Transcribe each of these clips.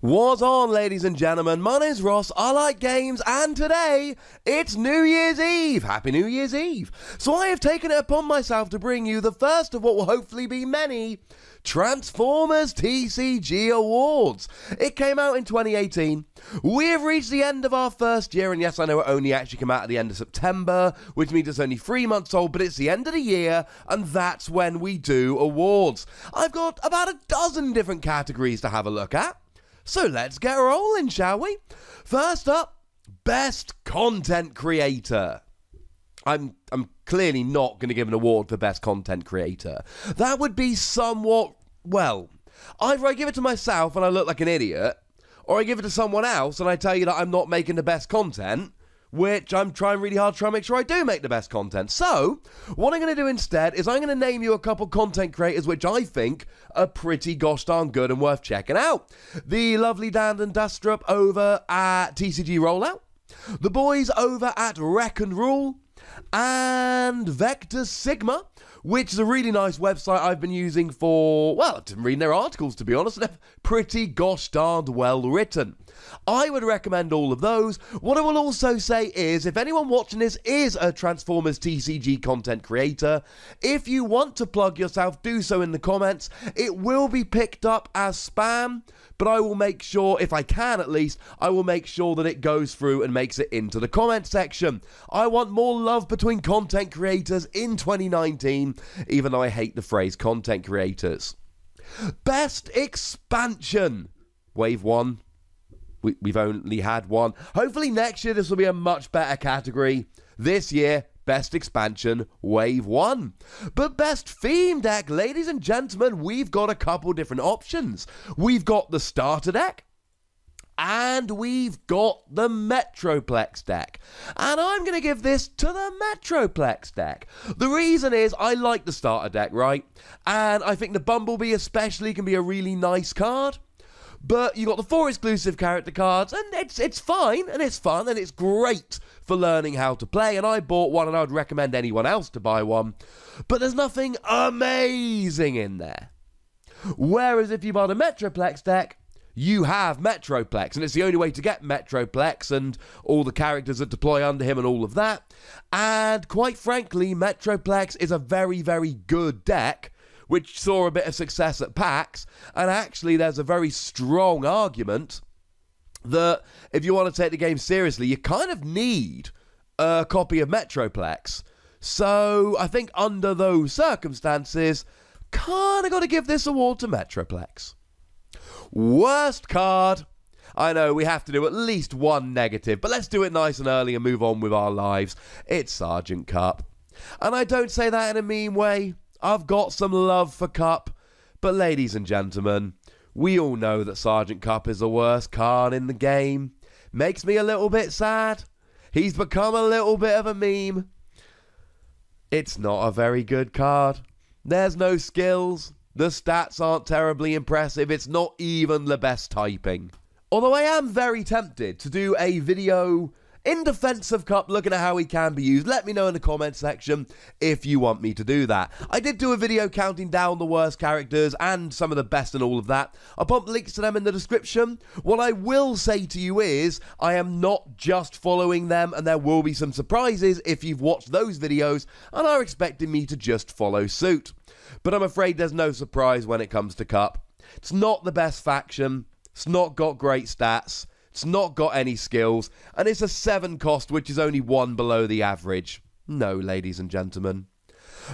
What's on, ladies and gentlemen? My name's Ross, I like games, and today, it's New Year's Eve! Happy New Year's Eve! So I have taken it upon myself to bring you the first of what will hopefully be many Transformers TCG Awards. It came out in 2018. We have reached the end of our first year, and yes, I know it only actually came out at the end of September, which means it's only 3 months old, but it's the end of the year, and that's when we do awards. I've got about a dozen different categories to have a look at. So let's get rolling, shall we? First up, Best Content Creator. I'm clearly not going to give an award for Best Content Creator. That would be somewhat, well, either I give it to myself and I look like an idiot, or I give it to someone else and I tell you that I'm not making the best content, which I'm trying really hard to try and make sure I do make the best content. So, what I'm going to do instead is I'm going to name you a couple content creators which I think are pretty gosh darn good and worth checking out. The lovely Dan and Dastrup over at TCG Rollout, the boys over at Wreck and Rule, and Vector Sigma, which is a really nice website I've been using for, well, I've been reading their articles, to be honest, and they're pretty gosh darned well written. I would recommend all of those. What I will also say is, if anyone watching this is a Transformers TCG content creator, if you want to plug yourself, do so in the comments. It will be picked up as spam, but I will make sure, if I can at least, I will make sure that it goes through and makes it into the comment section. I want more love between content creators in 2019, even though I hate the phrase content creators. Best Expansion. Wave 1. We've only had one. Hopefully next year this will be a much better category. This year, Best Expansion, Wave 1. But Best Theme Deck, ladies and gentlemen, we've got a couple different options. We've got the Starter Deck, and we've got the Metroplex deck. And I'm going to give this to the Metroplex deck. The reason is I like the Starter Deck, right? And I think the Bumblebee especially can be a really nice card. But you got the 4 exclusive character cards, and it's fine, and it's fun, and it's great for learning how to play, and I bought one, and I would recommend anyone else to buy one. But there's nothing amazing in there. Whereas if you buy the Metroplex deck, you have Metroplex, and it's the only way to get Metroplex and all the characters that deploy under him and all of that. And quite frankly, Metroplex is a very, very good deck, which saw a bit of success at PAX, and actually there's a very strong argument that if you want to take the game seriously, you kind of need a copy of Metroplex. So I think under those circumstances, kind of got to give this award to Metroplex. Worst card. I know we have to do at least one negative, but let's do it nice and early and move on with our lives. It's Sergeant Cup. And I don't say that in a mean way. I've got some love for Cup, but ladies and gentlemen, we all know that Sergeant Cup is the worst card in the game. Makes me a little bit sad. He's become a little bit of a meme. It's not a very good card. There's no skills. The stats aren't terribly impressive. It's not even the best typing. Although I am very tempted to do a video in defense of Cup, looking at how he can be used. Let me know in the comment section if you want me to do that. I did do a video counting down the worst characters and some of the best and all of that. I'll pump links to them in the description. What I will say to you is, I am not just following them, and there will be some surprises if you've watched those videos and are expecting me to just follow suit. But I'm afraid there's no surprise when it comes to Cup. It's not the best faction. It's not got great stats. It's not got any skills, and it's a 7 cost, which is only 1 below the average. No, ladies and gentlemen.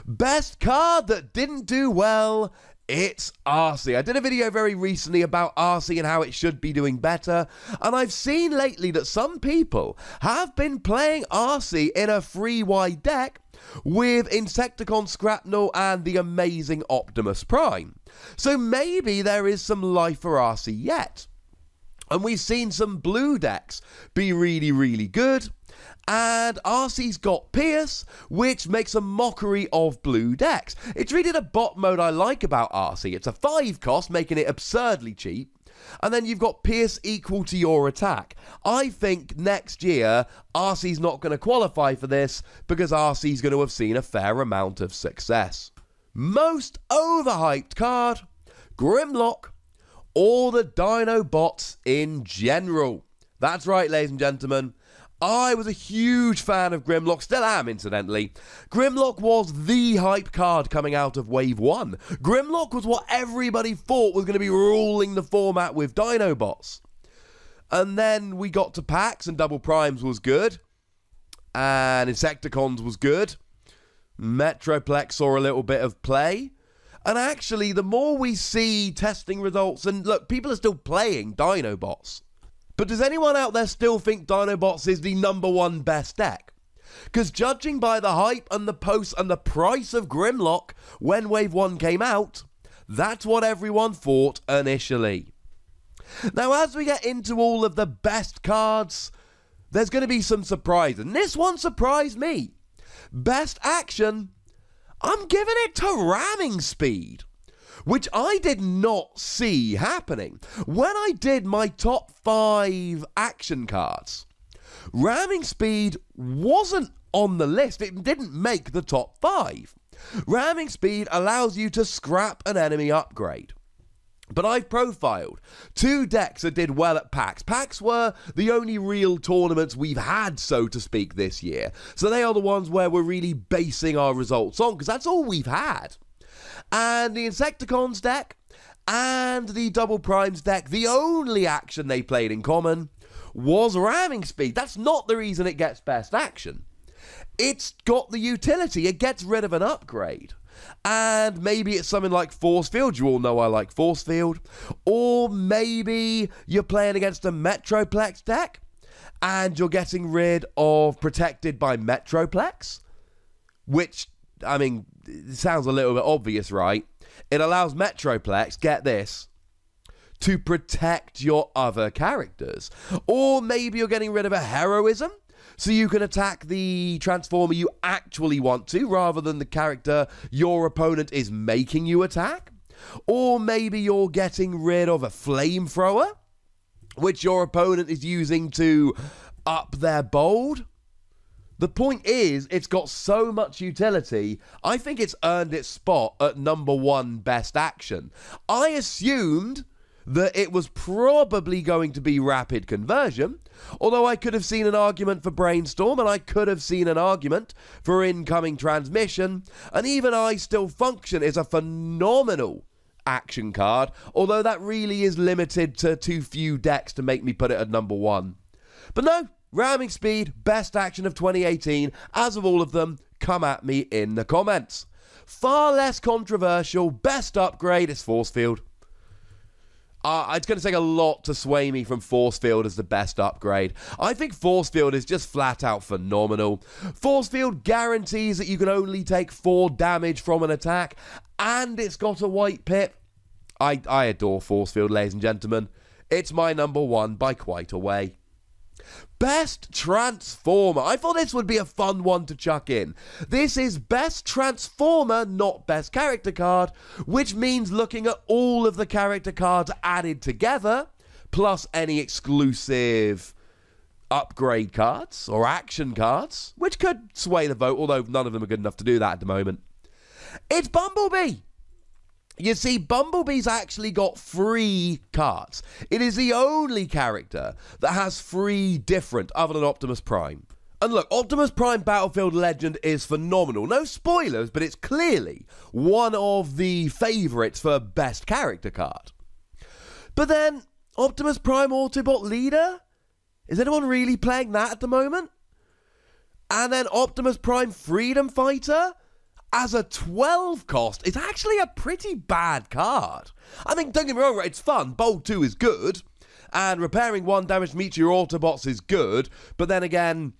Best card that didn't do well, it's Arcee. I did a video very recently about Arcee and how it should be doing better, and I've seen lately that some people have been playing Arcee in a free-wide deck with Insecticon Scrapnel and the amazing Optimus Prime. So maybe there is some life for Arcee yet. And we've seen some blue decks be really, really good. And Arcee's got Pierce, which makes a mockery of blue decks. It's really the bot mode I like about Arcee. It's a 5 cost, making it absurdly cheap. And then you've got Pierce equal to your attack. I think next year, Arcee's not going to qualify for this because Arcee's going to have seen a fair amount of success. Most overhyped card, Grimlock. or the Dinobots in general. That's right, ladies and gentlemen. I was a huge fan of Grimlock, still am, incidentally. Grimlock was the hype card coming out of Wave 1. Grimlock was what everybody thought was going to be ruling the format with Dinobots. And then we got to packs, and Double Primes was good. And Insecticons was good. Metroplex saw a little bit of play. And actually, the more we see testing results, and look, people are still playing Dinobots. But does anyone out there still think Dinobots is the #1 best deck? Because judging by the hype and the posts and the price of Grimlock when Wave 1 came out, that's what everyone thought initially. Now, as we get into all of the best cards, there's going to be some surprise, and this one surprised me. Best action, I'm giving it to Ramming Speed, which I did not see happening. When I did my top 5 action cards, Ramming Speed wasn't on the list. It didn't make the top 5. Ramming Speed allows you to scrap an enemy upgrade. But I've profiled 2 decks that did well at PAX. PAX were the only real tournaments we've had, so to speak, this year. So they are the ones where we're really basing our results on, because that's all we've had. And the Insecticons deck and the Double Primes deck, the only action they played in common was Ramming Speed. That's not the reason it gets best action. It's got the utility. It gets rid of an upgrade. And maybe it's something like Force Field. You all know I like Force Field. Or maybe you're playing against a Metroplex deck and you're getting rid of Protected by Metroplex, which, I mean, it sounds a little bit obvious, right? It allows Metroplex, get this, to protect your other characters. Or maybe you're getting rid of a Heroism, so you can attack the Transformer you actually want to, rather than the character your opponent is making you attack. Or maybe you're getting rid of a Flamethrower, which your opponent is using to up their bold. The point is, it's got so much utility, I think it's earned its spot at #1 best action. I assumed that it was probably going to be Rapid Conversion, although I could have seen an argument for Brainstorm, and I could have seen an argument for Incoming Transmission, and even I Still Function is a phenomenal action card, although that really is limited to too few decks to make me put it at #1. But no, Ramming Speed, best action of 2018, as of all of them, come at me in the comments. Far less controversial, best upgrade is Force Field. It's going to take a lot to sway me from Force Field as the best upgrade. I think Force Field is just flat out phenomenal. Force Field guarantees that you can only take 4 damage from an attack, and it's got a white pip. I adore Force Field, ladies and gentlemen. It's my #1 by quite a way. Best Transformer. I thought this would be a fun one to chuck in. This is Best Transformer, not Best Character Card, which means looking at all of the character cards added together, plus any exclusive upgrade cards or action cards, which could sway the vote, although none of them are good enough to do that at the moment. It's Bumblebee. You see, Bumblebee's actually got 3 cards. It is the only character that has 3 different, other than Optimus Prime. And look, Optimus Prime Battlefield Legend is phenomenal. No spoilers, but it's clearly one of the favourites for best character card. But then, Optimus Prime Autobot Leader? Is anyone really playing that at the moment? And then Optimus Prime Freedom Fighter? As a 12 cost, it's actually a pretty bad card. I mean, don't get me wrong, right, it's fun. Bold 2 is good, and repairing 1 damaged Meteor Autobots is good, but then again,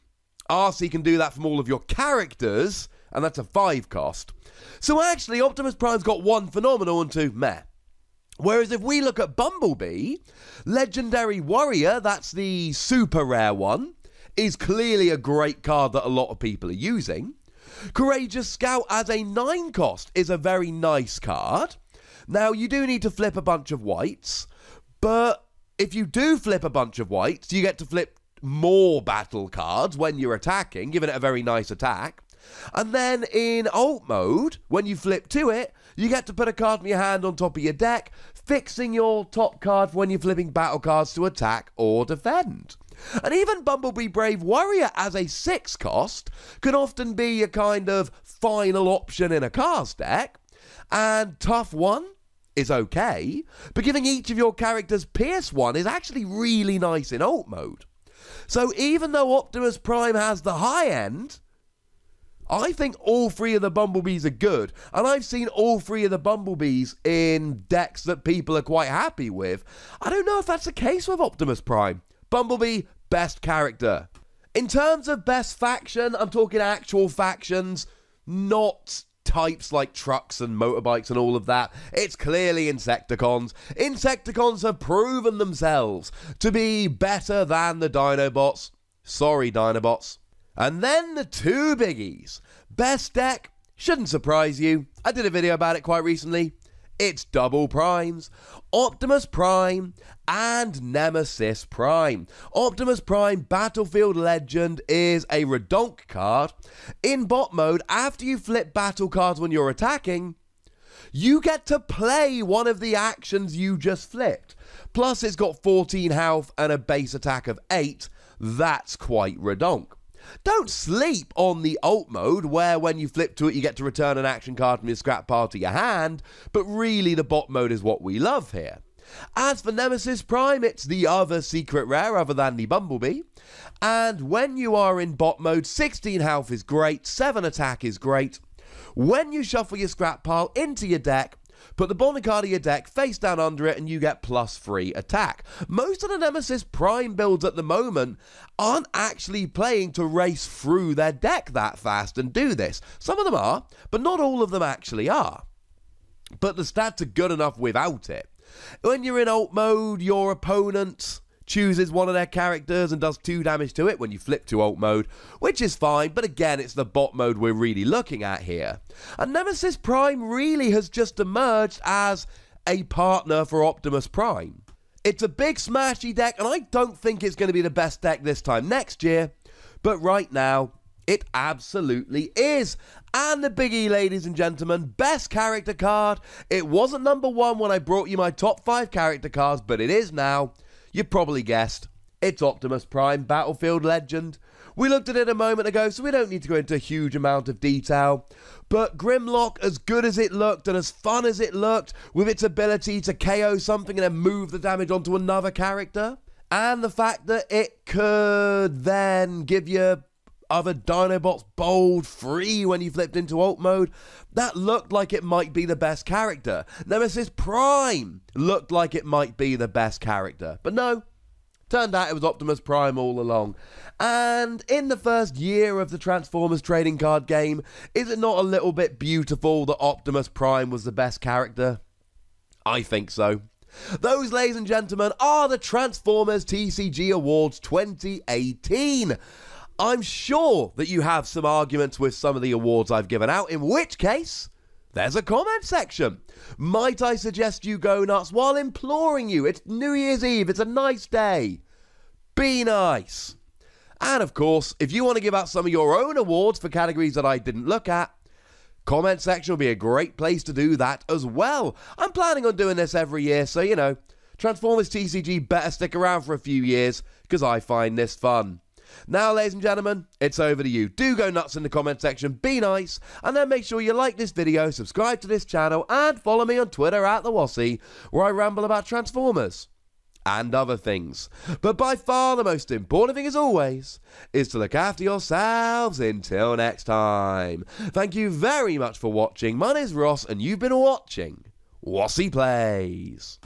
RC can do that from all of your characters, and that's a 5 cost. So actually, Optimus Prime's got 1 phenomenal and 2 meh. Whereas if we look at Bumblebee, Legendary Warrior, that's the super rare one, is clearly a great card that a lot of people are using. Courageous Scout as a 9 cost is a very nice card. Now, you do need to flip a bunch of whites, but if you do flip a bunch of whites, you get to flip more battle cards when you're attacking, giving it a very nice attack. And then in alt mode, when you flip to it, you get to put a card from your hand on top of your deck, fixing your top card for when you're flipping battle cards to attack or defend. And even Bumblebee Brave Warrior as a 6 cost can often be a kind of final option in a cast deck, and Tough 1 is okay, but giving each of your characters Pierce 1 is actually really nice in alt mode. So even though Optimus Prime has the high end, I think all 3 of the Bumblebees are good, and I've seen all 3 of the Bumblebees in decks that people are quite happy with. I don't know if that's the case with Optimus Prime. Bumblebee, best character. In terms of best faction, I'm talking actual factions, not types like trucks and motorbikes and all of that. It's clearly Insecticons. Insecticons have proven themselves to be better than the Dinobots. Sorry, Dinobots. And then the 2 biggies. Best deck, shouldn't surprise you. I did a video about it quite recently. It's double primes, Optimus Prime and Nemesis Prime. Optimus Prime Battlefield Legend is a redonk card. In bot mode, after you flip battle cards when you're attacking, you get to play one of the actions you just flipped. Plus it's got 14 health and a base attack of 8. That's quite redonk. Don't sleep on the alt mode, where when you flip to it you get to return an action card from your scrap pile to your hand, but really the bot mode is what we love here. As for Nemesis Prime, it's the other secret rare other than the Bumblebee, and when you are in bot mode, 16 health is great, 7 attack is great. When you shuffle your scrap pile into your deck, put the bottom card of your deck face down under it and you get +3 attack. Most of the Nemesis Prime builds at the moment aren't actually playing to race through their deck that fast and do this. Some of them are, but not all of them actually are. But the stats are good enough without it. When you're in alt mode, your opponent chooses one of their characters and does 2 damage to it when you flip to alt mode, which is fine, but again, it's the bot mode we're really looking at here. And Nemesis Prime really has just emerged as a partner for Optimus Prime. It's a big smashy deck, and I don't think it's going to be the best deck this time next year, but right now, it absolutely is. And the biggie, ladies and gentlemen, best character card. It wasn't number 1 when I brought you my top 5 character cards, but it is now. You probably guessed, it's Optimus Prime Battlefield Legend. We looked at it a moment ago, so we don't need to go into a huge amount of detail. But Grimlock, as good as it looked and as fun as it looked, with its ability to KO something and then move the damage onto another character, and the fact that it could then give you other Dinobots bold free when you flipped into alt mode, that looked like it might be the best character. Nemesis Prime looked like it might be the best character, but no, turned out it was Optimus Prime all along. And in the first year of the Transformers trading card game, is it not a little bit beautiful that Optimus Prime was the best character? I think so. Those, ladies and gentlemen, are the Transformers TCG Awards 2018. I'm sure that you have some arguments with some of the awards I've given out, in which case, there's a comment section. Might I suggest you go nuts while imploring you? It's New Year's Eve, it's a nice day. Be nice. And of course, if you want to give out some of your own awards for categories that I didn't look at, comment section will be a great place to do that as well. I'm planning on doing this every year, so you know, Transformers TCG better stick around for a few years, because I find this fun. Now, ladies and gentlemen, it's over to you. Do go nuts in the comment section, be nice, and then make sure you like this video, subscribe to this channel, and follow me on Twitter at the Wossy, where I ramble about Transformers and other things. But by far the most important thing, as always, is to look after yourselves until next time. Thank you very much for watching. My name is Ross, and you've been watching Wossy Plays.